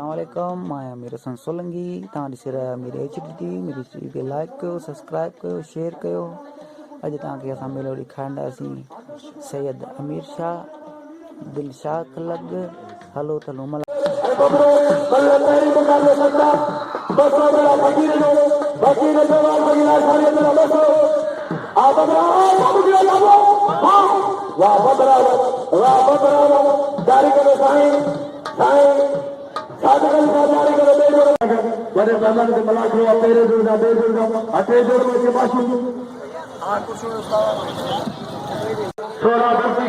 अस्सलामुअलैकुम मैं आमिर हसन सोलंकी तव्हां ॾिसी रहिया मेरी HD मेरी चैनल खे लाइक कयो सब्सक्राइब कयो शेयर कयो। अॼु तव्हांखे असां मेलो ॾेखारींदासीं सैयद अमीर शाह दिलशाद लग हलो तलो मल बड़े मेहमान के मलाक हुआ तेरे जुड़ना दे जुड़ना अटे जोड़ में के बाशु सोरा बर्फी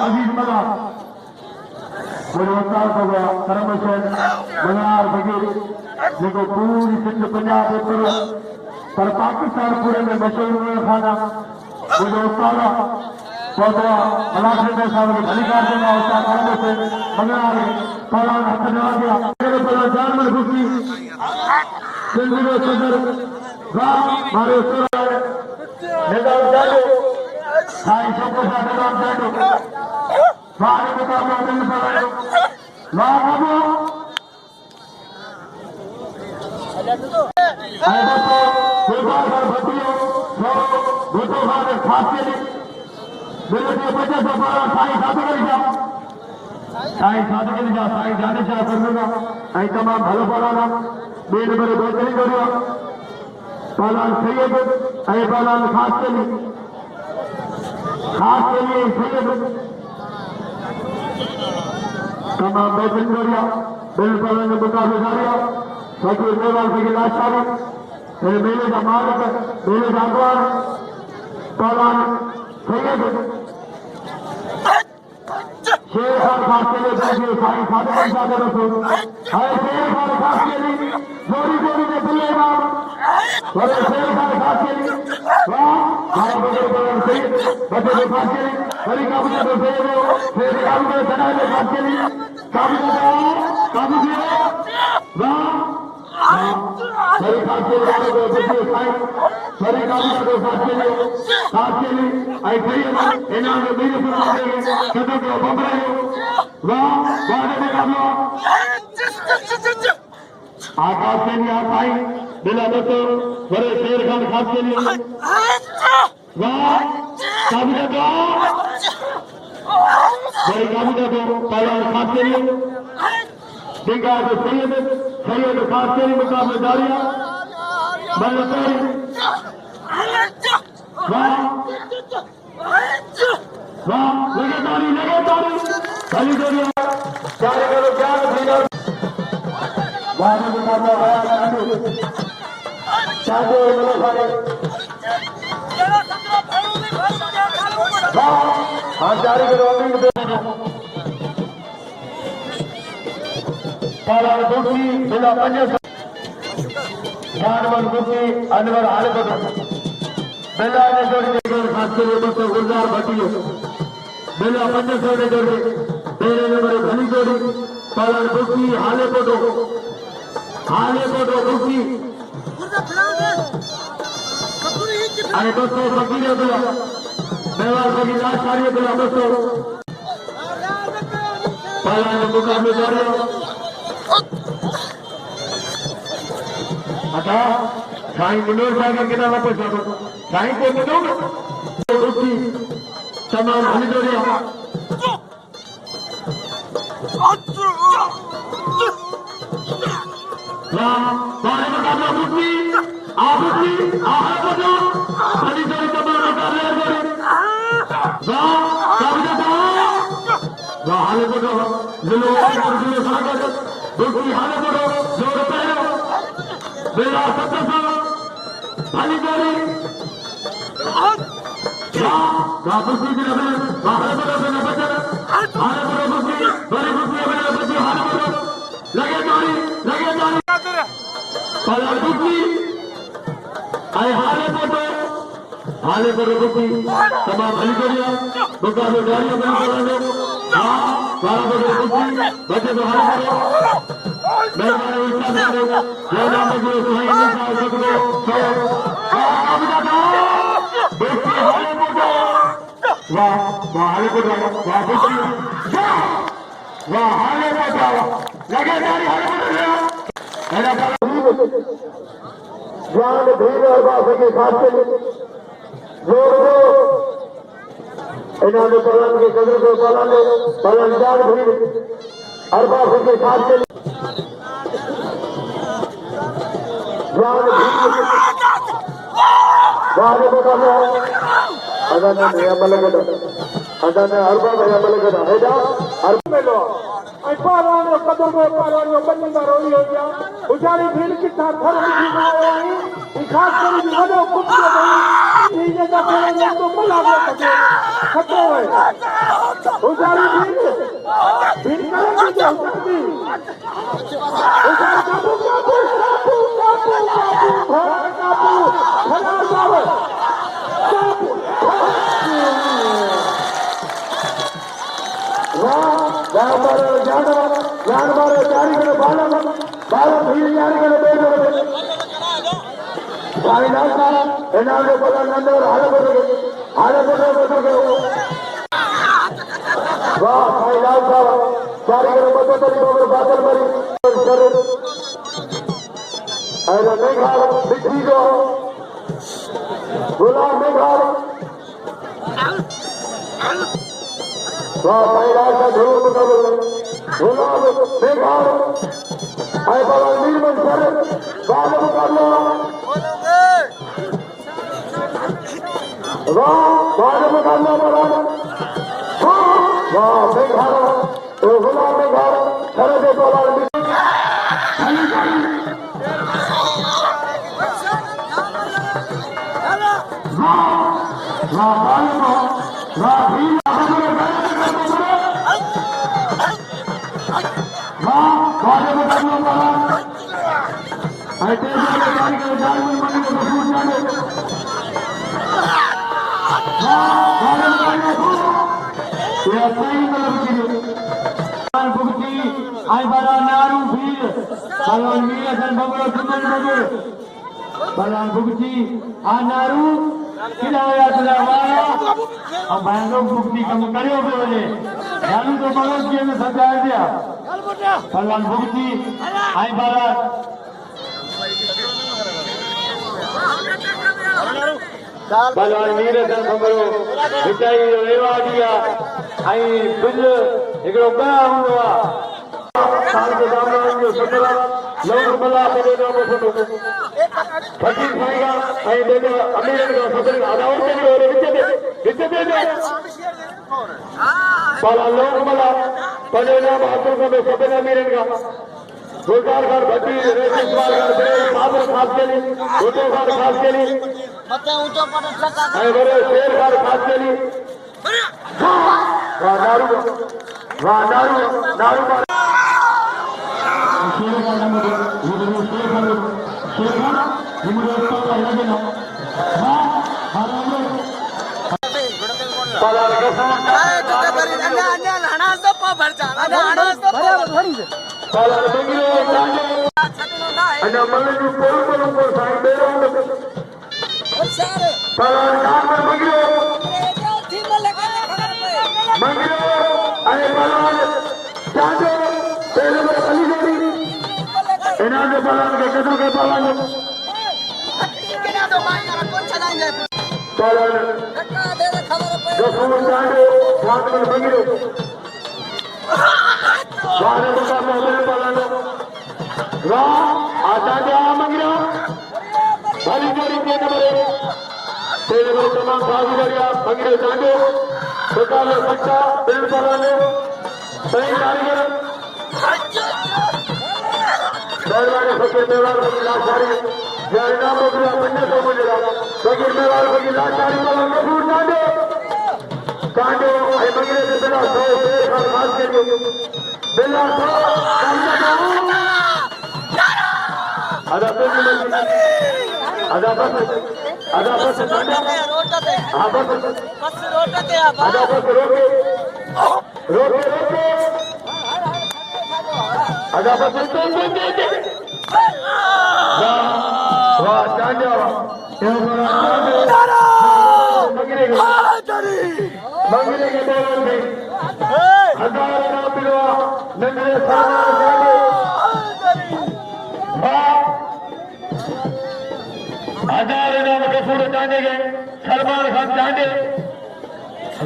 अजीज मला मुझे उस्ताद हो गया करम हुसैन मनार बगीर जिनको पूरी सिंध पंजाब पर पाकिस्तान पूरे में मशहूर खाना मुझे उस्ताद पौधा मलाखी में साहब अधिकार देना होता करम हुसैन मनार पौधा हाथ में आ गया मेरे पौधा जानवर घुसी सिंध में सदर मारे सोरा निजाम जानो साईं सबको निजाम जानो बाहर मुकाबला दिन पड़ायो वाह बाबू अरे बच्चों गुलबार पर बच्चियों भूतों का खास के लिए मेरे के बच्चे से बड़ा साईं साथ कर जाओ साईं जाने से कर लूंगा आई तमाम भलो पड़ाना मेरे मेरे बेहतरीन करो पालान सैयद आई पालान खास के लिए सैयद तमाम बेहतरीन करो मेरे पालान ने मुकाबले जारिया फकीर मेवाल फकीर लाशारी मेरे मेले का मालिक मेले का अगवान पालान सैयद शेर खान खास के लिए बैठे साईं फातिमा जाकर रखो हाय शेर खान खास के लिए जोड़ी जोड़ी में बुलेगा बड़े शेर खान खास के लिए वाह हमारे बड़े बड़े सैयद बड़े के खास के लिए बड़ी काबू का सैयद हो शेर काबू का सनाले खास के लिए काबू किया वाह बड़ी खास के लिए बच्चे साईं बड़ी काबू का खास के लिए आई सैयद इनाम में मेरे पर कदम को बमरायो वाह वाह में काबू आकाश के लिए आप आई बिला बतो बड़े शेर खान खास के लिए वाह काबू का बड़ी काबू का पहला खास के लिए देखा तो सैयद खास के लिए मुकाबले जारिया वाह वाह लगातारी खाली जोड़िया चारे करो क्या वाह मुकाबला आया चादो बोलो सारे वाह हां जारी करो अभी पाला दूसरी बिना पंज जानवर दूसरी अनवर आले बदो बेला ने जोड़ी खास के लिए दोस्तों गुलजार भटियो बेला पंज सौ ने जोड़ी तेरे नंबर घनी जोड़ी पाला दूसरी हाले बदो दूसरी अरे दोस्तों फकीर बिला मेवाल फकीर लाशारी बिला दोस्तों पाला ने मुकाबले जारी आता साईं मनोहर साहब का कितना वापस जाओ साईं को मिलो रुकी तमाम हली जोड़िया बाहर मुकाबला रुकी आबुकी आहा बजो हली जोड़ी तमाम मुकाबले जोड़ी वाह काबिल वाह हाले बजो जिलो जिलो सागर रुकी हाले बजो जोड़ पहलो बेला सत्ता खाली जोड़ी बाबूजी की नजर बाहर बड़े बच्चे हारे बड़े बुकी बड़े बुकी बड़े बच्चे हारे बड़े लगे जोड़ी पला बुकी आए हारे बड़े बुकी तमाम हली जोड़िया बुका में गाड़ियां बनी कराने बारह बड़े बुकी बच्चे तो हारे बड़े मेहमान इस्लाम करेगा ये नाम जो सुहाई इंसान सकते वाह वाह हाले को वाह वाह हाले बचाओ लगे गाड़ी हाले बचाओ मेरा जान भीड़ और बाप के साथ चले जोरो इन्होंने पलन के कदर को पलन जान भीड़ और बाप के साथ चले जान भीड़ बाहर बचाओ अदान भैया मलगड़ा अदान अरबा भैया मलगड़ा है जा अरब में लो आई पारान कदर को पारान बन्नी का रोई हो गया उजारी भीड़ की साथ घर में भी आया है ये खास कर जो वडो कुछ नहीं ये जगह पहले ने तो बुला दे सके खतरे है उजारी भीड़ करेंगे जो उजारी काबू खड़ा जाओ जानवर जारी करे बाला भीड़ जारी करे बेटो भाई नासा एनाले बोला नंदर हाले बोले वाह भाई लाल साहब जारी करे बतो तरी बाबर बादल मरी करे अरे नहीं खा बिट्टी जो गुलाम नहीं खा वाह भाई लाल का ढोल गुलाम बेकार आए बाबा निर्मल करे बाबा कर लो वाह बाबा कर लो बाबा वाह बेकार तो गुलाम बेकार करे दे बाबा वाह वाह भी आई बड़ा नारू भीड़ बलवान मीर हसन बबरो जुमन बबे बलवान भुगती आ नारू खिलाया खिलाया अब बैंगो भुगती कम करियो बोले नारू तो बलवान के में सजाया दिया बलवान भुगती आई बड़ा बलवान मीर हसन बबरो बिचाई रेवा दिया आई बिल एकड़ो का हुआ साल के दामन जो सतरा लोग बला करे नो फोटो फटी खाएगा आई देने अमीर का सतर आधार के लिए विचे दे बाला लोग बला पड़े ना बहादुर का सतर अमीर का गुलजार खान भट्टी रेशिस वाल का बे साबर खास के लिए छोटे खान खास के लिए मत ऊंचा पर लगा आई बड़े शेर खान खास के लिए वाह नारू शेर का नंबर वो शेर का नंबर का लगे ना हां हराम पाला का अरे तो करी अन्य हणा तो भर जा हणा तो भरी से पाला बंगलो अन्य मल्लू को साईं बेरो पाला नाम बंगलो मंगलो अरे बलवान चांदो पहले में अली जोड़ी इन्होंने बलवान के कदम के बलवान जो फूल चांदो हाथ में मंगलो वाले बता मोहम्मद बलवान वाह आजा जा मंगलो अली जोड़ी के नंबर पहले में तमाम साधु बढ़िया मंगलो चांदो सरकार ने सच्चा बिल बनाने सही कारीगर दरबार फकीर मेवाड़ की लाचारी जारी नाम बोला बन्ने तो मुझे फकीर मेवाड़ की लाचारी को हम लोग कांडो आई मंगले से बिना सौ शेर खान खास के लिए बिना सौ आधा तो आधा बस हाँ बस आधा बस रोके आधा बस वाह चांदा मंगले के बोल में हजार ना पिलवा नंगे सलमान जाने वाह 1000 इनाम के पूरे जाने गए सलमान खान जाने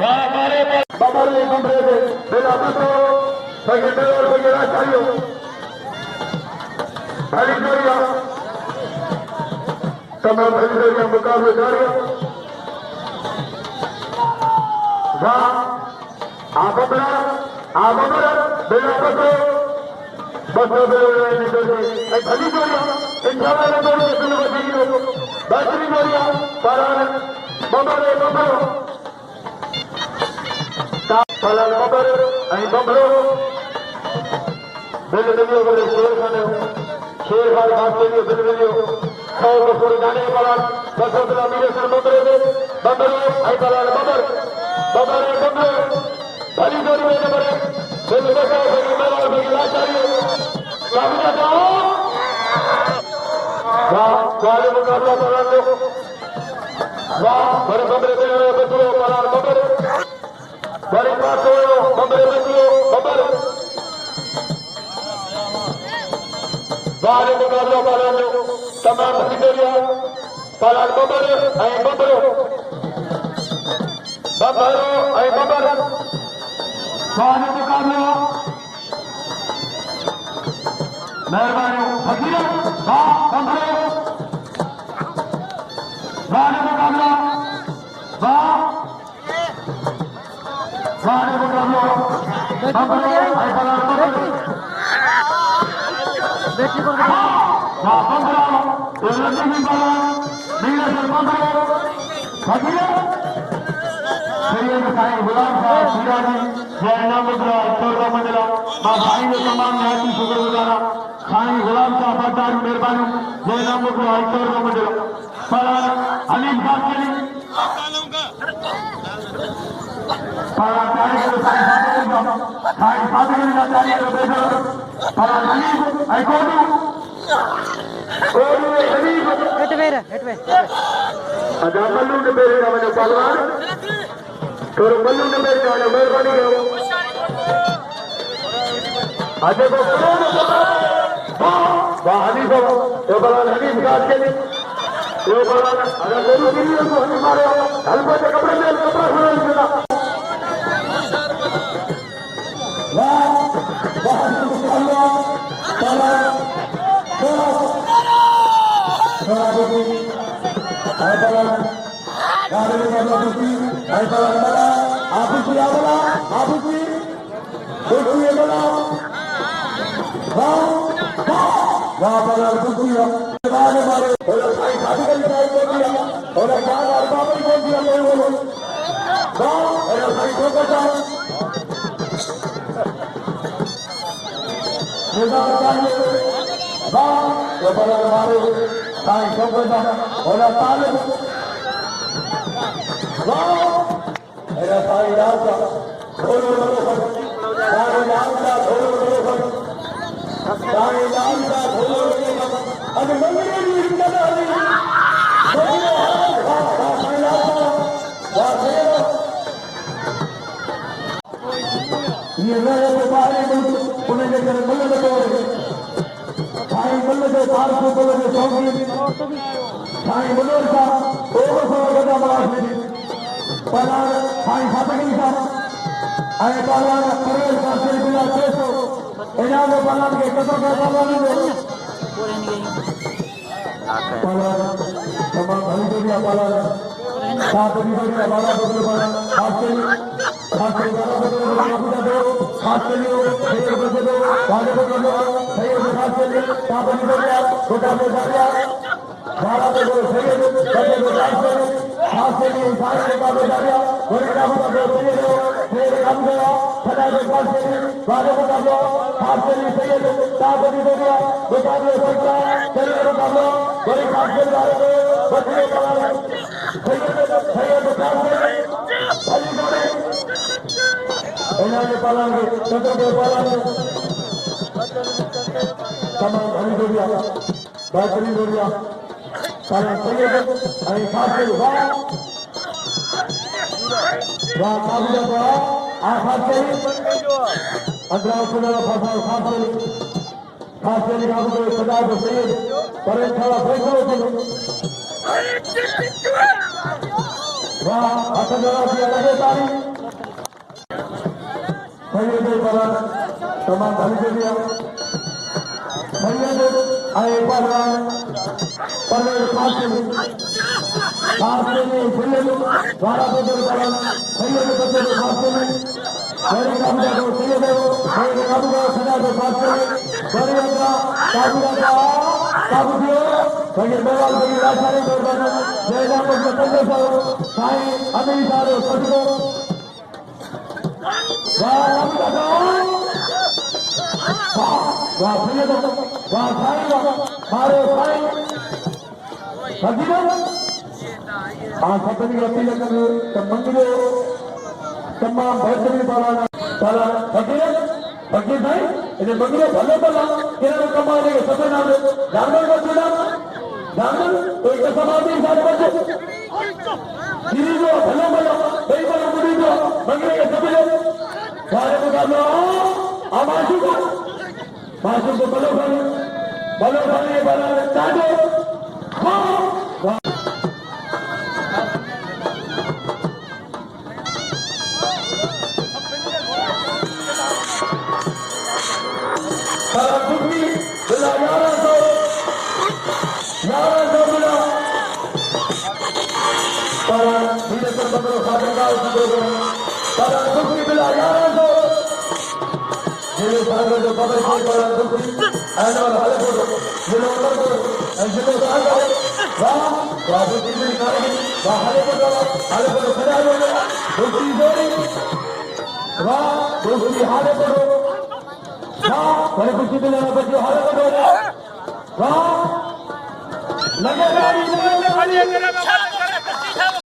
वाह हमारे बबरे बबरे दे बेला बतो सगे और वगैरह चाहिए भाई जोड़िया तमाम खरीदारी मुकाबले जारी वाह आप बबरा बेला बतो बतो बेला निकल गए भाई जोड़िया इंशाल्लाह ने बोल के सुनो बच्ची बेहतरीन जोड़िया फरान बबरे बबरो फलान बबर आई बबरो बिल मिलियो बोले शेर खान बात के लिए बिल मिलियो 100 कपूर जाने के बाद बसंतला मेरे सर बबरे दे बबरो आई फलान बबर बबरे बबरो भली जोड़ी में बबरे बिल बचा के मेरा भी लाचारी काबिला जाओ वाह वाले मुकाबला फलान लो वाह बड़े बबरे दे बचो फलान बबर बड़ी बात हो बबरे बचो बबर वाले मुकाबला फलान लो तमाम खरीदारियां फलान बबर आई बबरो आई बबर वाले मुकाबला मेहरबानी फकीर वाह बबरो वाले मुकाबला वाह वाले मुकाबला बबरो आई फलान बबर बैटरी को वाह बबरो इल्लती बबरो मेरे सर बबरो फकीर सैयद साईं गुलाम साहब सिराजी जैना मुद्रा चौदह मंजिला मां भाई ने तमाम निहायती शुक्रगुजारा साईं गुलाम साहब बदार मेहरबानी जैना मुद्रा चौदह मंजिला फलान अलीम बादशाही फलान तारीख साईं फातिमा का तारीख बेटा फलान अलीम आई कोडू शरीफ हेट वे अजा मल्लू ने मेरे का मैंने पहलवान तो मल्लू ने मेरे का मेहरबानी करो अजय को वाह हनीफ ये बलान हनीफ का के लिए ये बलान अगर गुरु के लिए तो हमारे हलवा के कपड़े में कपड़ा खुला इसका वाह वाह अल्लाह ताला अंदर सुना फसल खास निकाल को सजा को सही पर थोड़ा फैसला हो वाह अच्छा जवाब दिया लगे ताली सही है पर तमाम धन के दिया सही है आए पर खास में खुले द्वारा बदल कर सही है बच्चे को खास में मेरे काबू को सही है मेरे काबू का सजा को खास में बड़े का काबू दियो सही बेवाल की राजधानी में जयला पर बदल दो साईं अभी सारे सजो वाह वाह फिर वाह साईं मारो साईं सजीव हाँ सपनी अपील कर मंगलो तमाम बेहतरीन पालाना पाला फकीर भाई इन्हें मंगलो भले भला किरण कमाने के सपने नाम जानवर को चुना जानवर तो एक समाधि साथ बचे गिरी जो भले भला कई बार मुड़ी जो मंगले के सपने सारे मुकाबला आमाशु को बलो भाई बना चाटो हाँ बिला 1100 बिला पर धीरे से बदलो खाते का पर दुखी बिला 1100 धीरे सागर जो बदल कोई पर दुखी आने वाला हाले फोटो जिलो उतर को जिलो सागर वाह वाह दुखी भी करेगी वाह हाले फोटो खड़ा हो गया दुखी जोड़ी वाह दुखी हाले फोटो बड़े खुशी मिले बच्चे हारे को वाह लगे